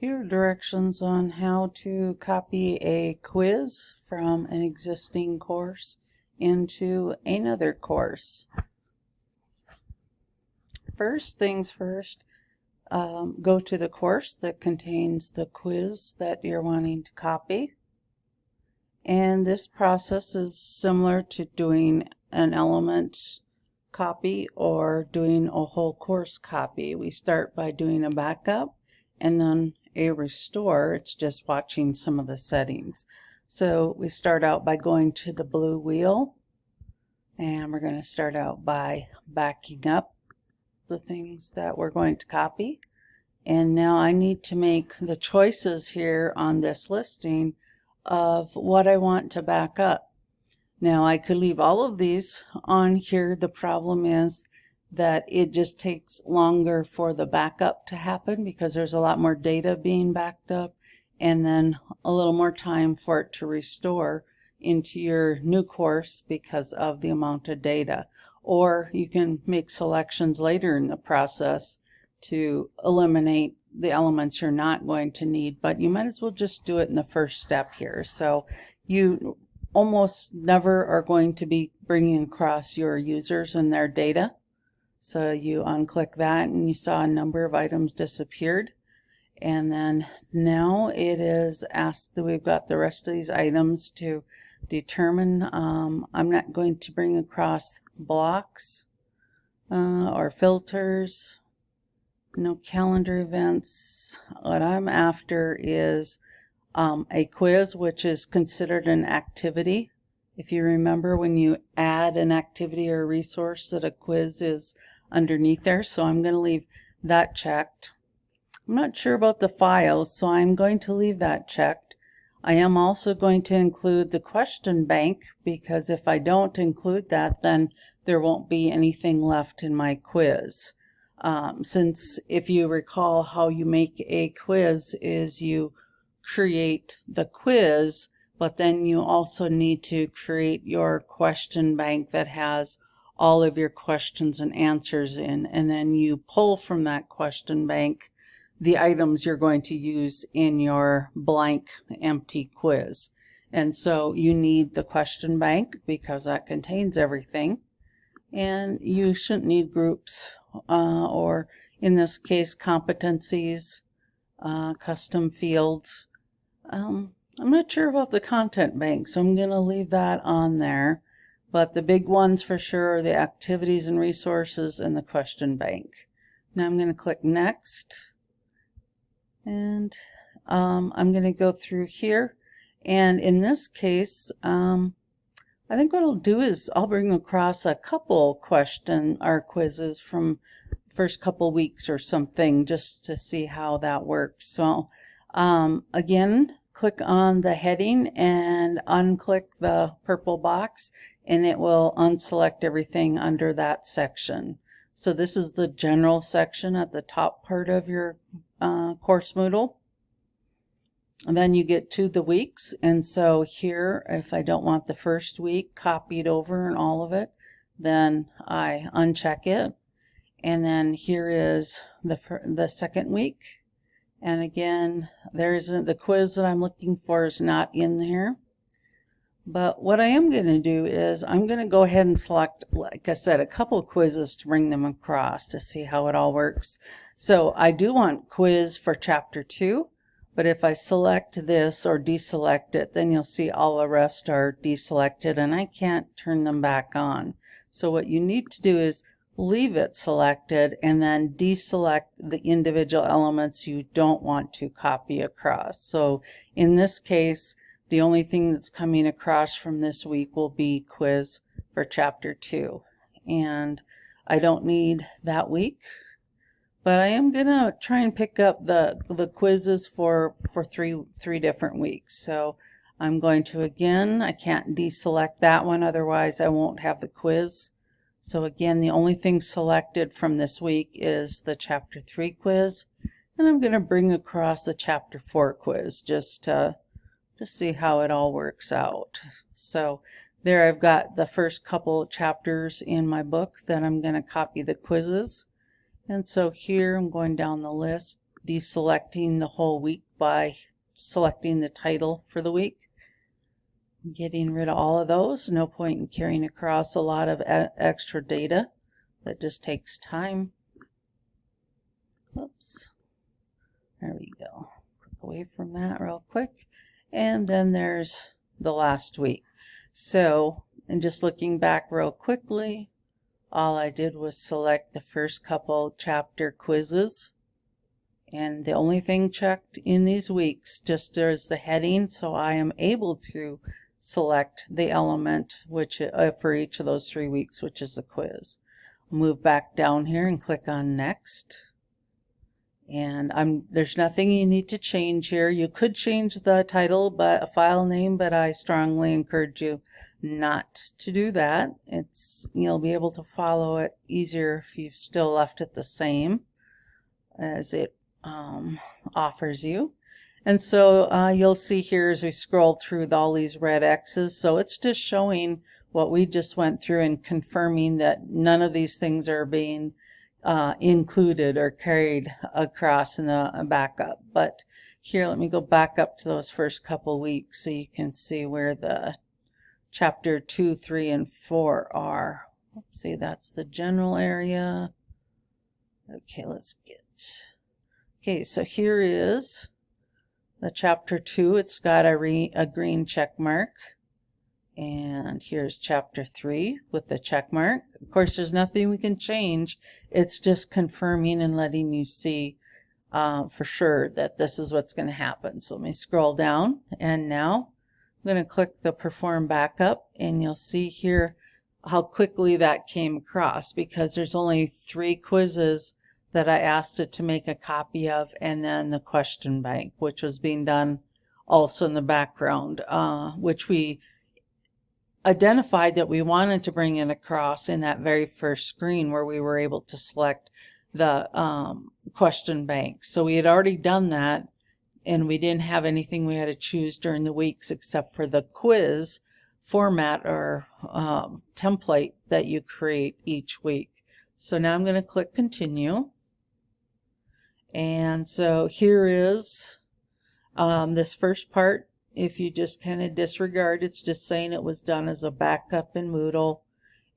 Here are directions on how to copy a quiz from an existing course into another course. First things first, go to the course that contains the quiz that you're wanting to copy. And this process is similar to doing an element copy or doing a whole course copy. We start by doing a backup and then a restore. It's just watching some of the settings. So we start out by going to the blue wheel, and we're going to start out by backing up the things that we're going to copy. And now I need to make the choices here on this listing of what I want to back up. Now I could leave all of these on here. The problem is that it just takes longer for the backup to happen because there's a lot more data being backed up, and then a little more time for it to restore into your new course because of the amount of data. Or you can make selections later in the process to eliminate the elements you're not going to need, but you might as well just do it in the first step here. So you almost never are going to be bringing across your users and their data. So you unclick that and you saw a number of items disappeared. And then now it is asked that we've got the rest of these items to determine. I'm not going to bring across blocks or filters, no calendar events. What I'm after is a quiz, which is considered an activity. If you remember, when you add an activity or a resource, that a quiz is underneath there. So I'm going to leave that checked. I'm not sure about the files, so I'm going to leave that checked. I am also going to include the question bank, because if I don't include that, then there won't be anything left in my quiz. Since if you recall, how you make a quiz is you create the quiz, but then you also need to create your question bank that has all of your questions and answers in, and then you pull from that question bank the items you're going to use in your blank empty quiz. And so you need the question bank because that contains everything, and you shouldn't need groups or in this case competencies, custom fields. I'm not sure about the content bank, so I'm going to leave that on there. But the big ones for sure are the activities and resources and the question bank. Now I'm going to click next. And I'm going to go through here. And in this case, I think what I'll do is I'll bring across a couple question or quizzes from first couple weeks or something just to see how that works. So again, click on the heading and unclick the purple box, and it will unselect everything under that section. So this is the general section at the top part of your course Moodle. And then you get to the weeks, and so here, if I don't want the first week copied over and all of it, then I uncheck it. And then here is the second week. And again, the quiz that I'm looking for is not in there. But what I am going to do is I'm going to go ahead and select, like I said, a couple of quizzes to bring them across to see how it all works. So I do want quiz for chapter 2, but if I select this or deselect it, then you'll see all the rest are deselected and I can't turn them back on. So what you need to do is leave it selected and then deselect the individual elements you don't want to copy across. So in this case, the only thing that's coming across from this week will be quiz for chapter 2. And I don't need that week, but I am going to try and pick up the quizzes for three different weeks. So I'm going to, again, I can't deselect that one, otherwise I won't have the quiz. So again, the only thing selected from this week is the chapter 3 quiz, and I'm going to bring across the chapter 4 quiz just to see how it all works out. So there I've got the first couple chapters in my book that I'm going to copy the quizzes. And so here I'm going down the list deselecting the whole week by selecting the title for the week. Getting rid of all of those. No point in carrying across a lot of extra data. That just takes time. Oops. There we go. Click away from that real quick. And then there's the last week. So, and just looking back real quickly, all I did was select the first couple chapter quizzes. And the only thing checked in these weeks just is the heading, so I am able to select the element which for each of those 3 weeks, which is the quiz. Move back down here and click on next. And there's nothing you need to change here. You could change the title, but a file name, but I strongly encourage you not to do that. You'll be able to follow it easier if you've still left it the same as it offers you. And so you'll see here as we scroll through all these red X's, so it's just showing what we just went through and confirming that none of these things are being included or carried across in the backup. But here, let me go back up to those first couple weeks so you can see where the chapter 2, 3, and 4 are. Let's see, that's the general area. Okay, let's get... Okay, so here is the chapter 2. It's got a green check mark. And here's chapter 3 with the check mark. Of course, there's nothing we can change. It's just confirming and letting you see for sure that this is what's going to happen. So let me scroll down, and now I'm going to click the perform backup, and you'll see here how quickly that came across, because there's only 3 quizzes that I asked it to make a copy of, and then the question bank, which was being done also in the background, which we identified that we wanted to bring it across in that very first screen where we were able to select the question bank. So we had already done that, and we didn't have anything we had to choose during the weeks except for the quiz format or template that you create each week. So now I'm going to click continue. And so here is this first part. If you just kind of disregard, it's just saying it was done as a backup in Moodle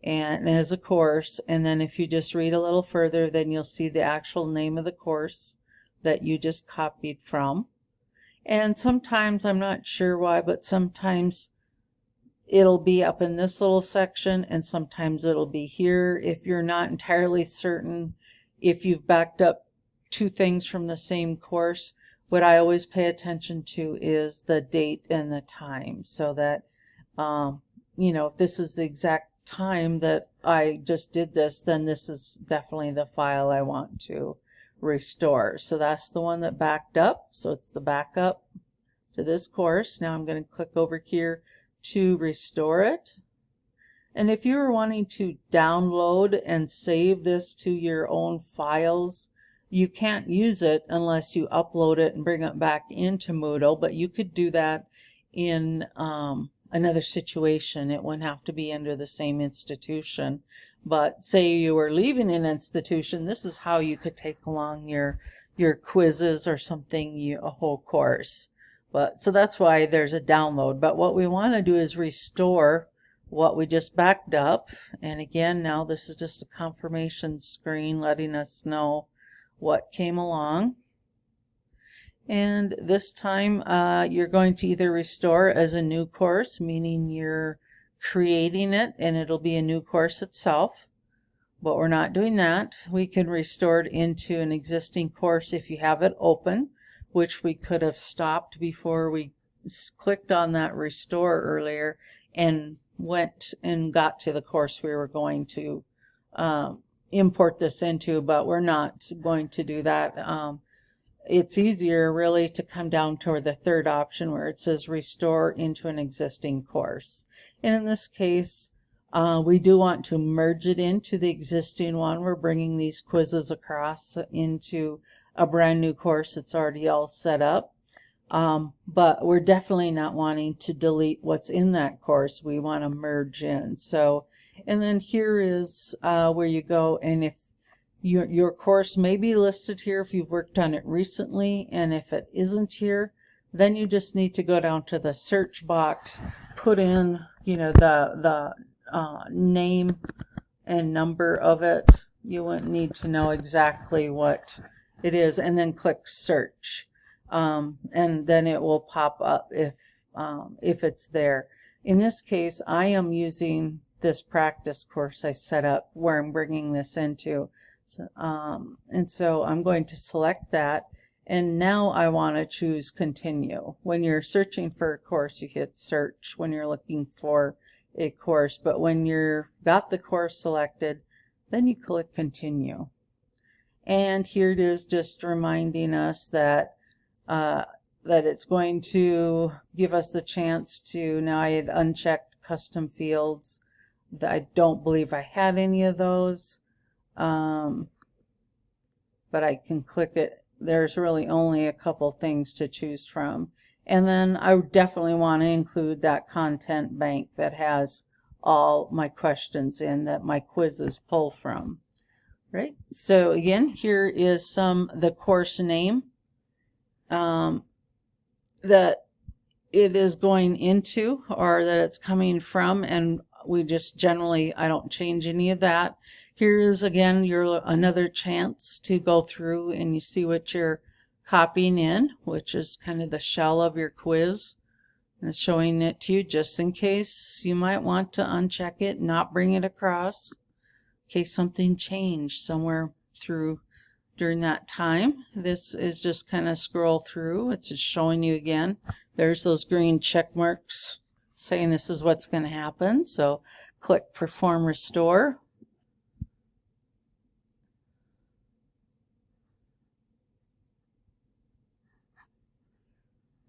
and as a course. And then if you just read a little further, then you'll see the actual name of the course that you just copied from. And sometimes, I'm not sure why, but sometimes it'll be up in this little section and sometimes it'll be here. If you're not entirely certain if you've backed up 2 things from the same course, what I always pay attention to is the date and the time, so that, you know, if this is the exact time that I just did this, then this is definitely the file I want to restore. So that's the one that backed up. So it's the backup to this course. Now I'm going to click over here to restore it. And if you were wanting to download and save this to your own files, you can't use it unless you upload it and bring it back into Moodle, but you could do that in another situation. It wouldn't have to be under the same institution. But say you were leaving an institution, this is how you could take along your quizzes or something, a whole course. But so that's why there's a download. But what we want to do is restore what we just backed up. And again, now this is just a confirmation screen letting us know what came along. And this time you're going to either restore as a new course, meaning you're creating it and it'll be a new course itself, but we're not doing that. We can restore it into an existing course if you have it open, which we could have stopped before we clicked on that restore earlier and went and got to the course we were going to import this into, but we're not going to do that. It's easier really to come down toward the third option where it says restore into an existing course. And in this case, we do want to merge it into the existing one. We're bringing these quizzes across into a brand new course that's already all set up. But we're definitely not wanting to delete what's in that course. We want to merge in. So, and then here is where you go, and if Your course may be listed here if you've worked on it recently, and if it isn't here, then you just need to go down to the search box, put in, the name and number of it. You wouldn't need to know exactly what it is, and then click search, and then it will pop up if it's there. In this case, I am using this practice course I set up where I'm bringing this into. So, and so I'm going to select that, and now I want to choose continue. When you're searching for a course, you hit search when you're looking for a course, but when you've got the course selected, then you click continue. And here it is, just reminding us that it's going to give us the chance to, now I had unchecked custom fields. I don't believe I had any of those. But I can click it. There's really only a couple things to choose from. And then I would definitely want to include that content bank that has all my questions in that my quizzes pull from. Right? So again, here is the course name that it is going into, or that it's coming from, and we just generally, I don't change any of that. Here is again another chance to go through and you see what you're copying in, which is kind of the shell of your quiz, and it's showing it to you just in case you might want to uncheck it, not bring it across, in case something changed somewhere through during that time. This is just kind of scroll through. It's just showing you again. There's those green check marks saying this is what's going to happen. So click Perform Restore.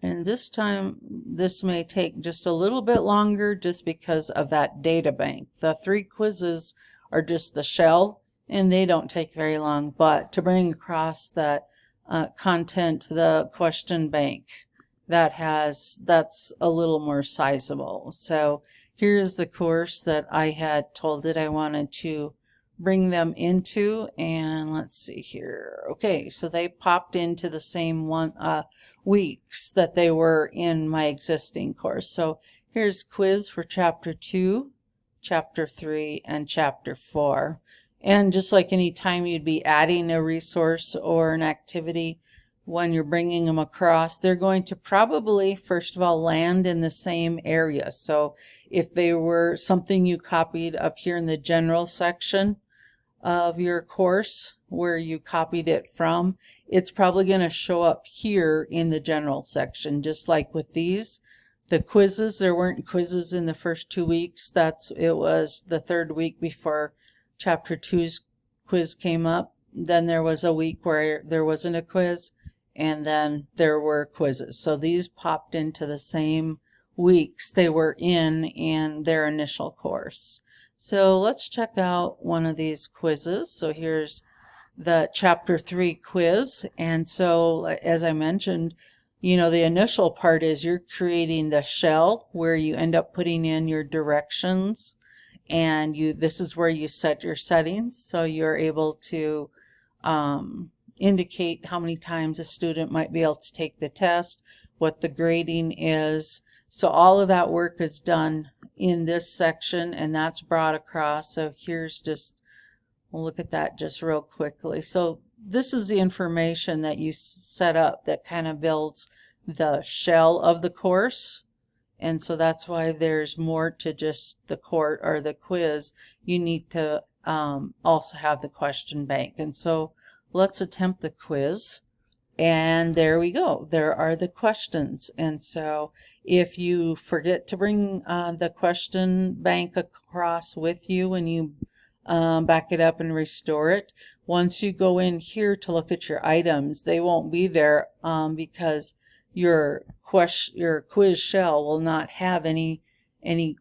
And this time, this may take just a little bit longer just because of that data bank. The 3 quizzes are just the shell, and they don't take very long. But to bring across that content, the question bank, that's a little more sizable. So here's the course that I had told it I wanted to bring them into, and let's see here. Okay, so they popped into the same weeks that they were in my existing course. So here's quiz for chapter 2, chapter 3, and chapter 4. And just like any time you'd be adding a resource or an activity, when you're bringing them across, they're going to probably, first of all, land in the same area. So if they were something you copied up here in the general section of your course where you copied it from, it's probably going to show up here in the general section. Just like with these, the quizzes, there weren't quizzes in the first 2 weeks. It was the 3rd week before chapter 2's quiz came up. Then there was a week where there wasn't a quiz, and then there were quizzes. So these popped into the same weeks they were in their initial course. So let's check out one of these quizzes. So here's the chapter 3 quiz. And so as I mentioned, the initial part is you're creating the shell where you end up putting in your directions, and this is where you set your settings. So you're able to indicate how many times a student might be able to take the test, what the grading is. So all of that work is done in this section, and that's brought across. So here's we'll look at that just real quickly. So this is the information that you set up that kind of builds the shell of the course. And so that's why there's more to just the course or the quiz. You need to also have the question bank. And so let's attempt the quiz. And there we go. There are the questions. And so if you forget to bring the question bank across with you when you back it up and restore it, once you go in here to look at your items, they won't be there because your quiz shell will not have any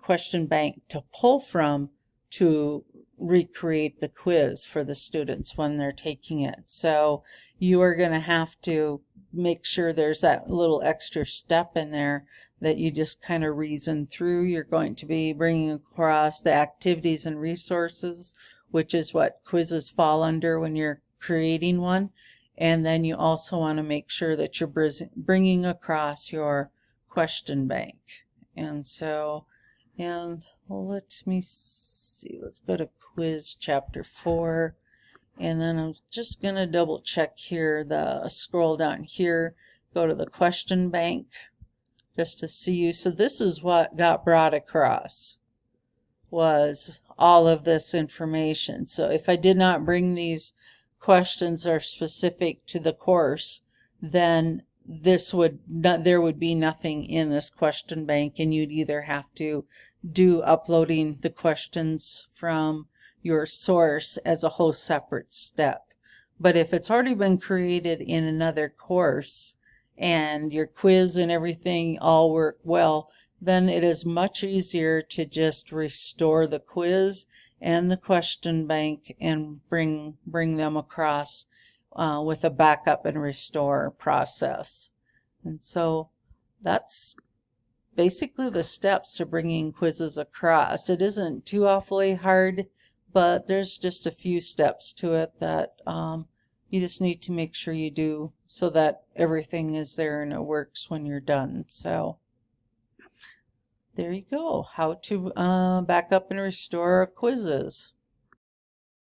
question bank to pull from to recreate the quiz for the students when they're taking it. So you are going to have to make sure there's that little extra step in there that you just kind of reason through. You're going to be bringing across the activities and resources which is what quizzes fall under when you're creating one. And then you also want to make sure that you're bringing across your question bank. And so, let me see, let's go to quiz chapter 4. And then I'm just going to double check here, scroll down here, go to the question bank just to see you. So this is what got brought across, was all of this information. So if I did not bring these questions are specific to the course, then there would be nothing in this question bank, and you'd either have to do uploading the questions from your source as a whole separate step. But if it's already been created in another course and your quiz and everything all work well, then it is much easier to just restore the quiz and the question bank and bring them across with a backup and restore process. And so that's basically the steps to bringing quizzes across. It isn't too awfully hard, but there's just a few steps to it that you just need to make sure you do so that everything is there and it works when you're done. So there you go, how to back up and restore quizzes.